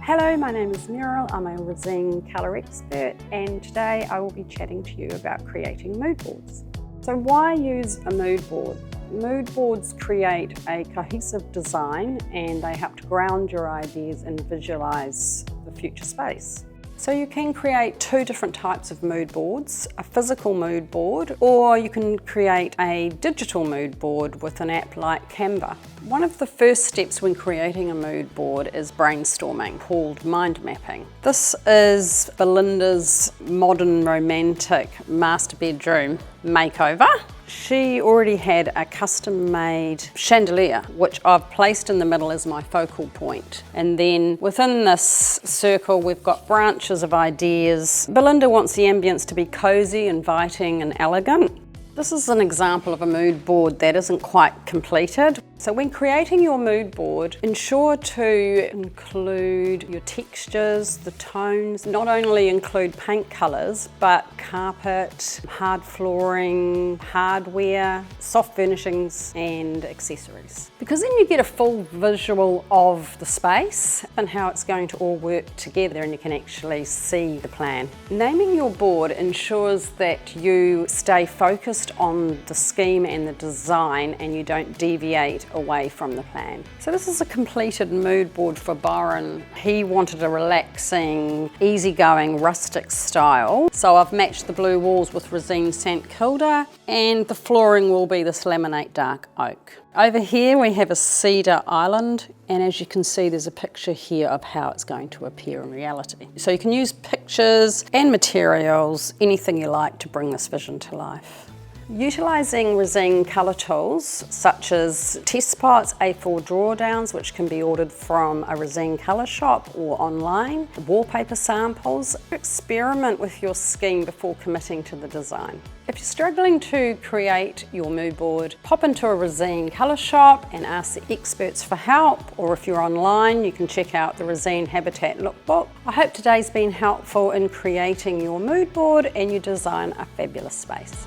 Hello, my name is Meryl. I'm a Resene colour expert, and today I will be chatting to you about creating mood boards. So why use a mood board? Mood boards create a cohesive design and they help to ground your ideas and visualise the future space. So you can create two different types of mood boards, a physical mood board, or you can create a digital mood board with an app like Canva. One of the first steps when creating a mood board is brainstorming, called mind mapping. This is Belinda's modern romantic master bedroom makeover. She already had a custom-made chandelier, which I've placed in the middle as my focal point. And then within this circle, we've got branches of ideas. Belinda wants the ambience to be cozy, inviting, and elegant. This is an example of a mood board that isn't quite completed. So when creating your mood board, ensure to include your textures, the tones, not only include paint colours, but carpet, hard flooring, hardware, soft furnishings and accessories. Because then you get a full visual of the space and how it's going to all work together and you can actually see the plan. Naming your board ensures that you stay focused on the scheme and the design and you don't deviate away from the plan. So this is a completed mood board for Byron. He wanted a relaxing, easygoing, rustic style. So I've matched the blue walls with Resene St Kilda and the flooring will be this laminate dark oak. Over here we have a cedar island, and as you can see there's a picture here of how it's going to appear in reality. So you can use pictures and materials, anything you like to bring this vision to life. Utilising Resene colour tools such as testpots, A4 drawdowns, which can be ordered from a Resene colour shop or online, wallpaper samples. Experiment with your scheme before committing to the design. If you're struggling to create your mood board, pop into a Resene colour shop and ask the experts for help, or if you're online you can check out the Resene Habitat Lookbook. I hope today's been helpful in creating your mood board and you design a fabulous space.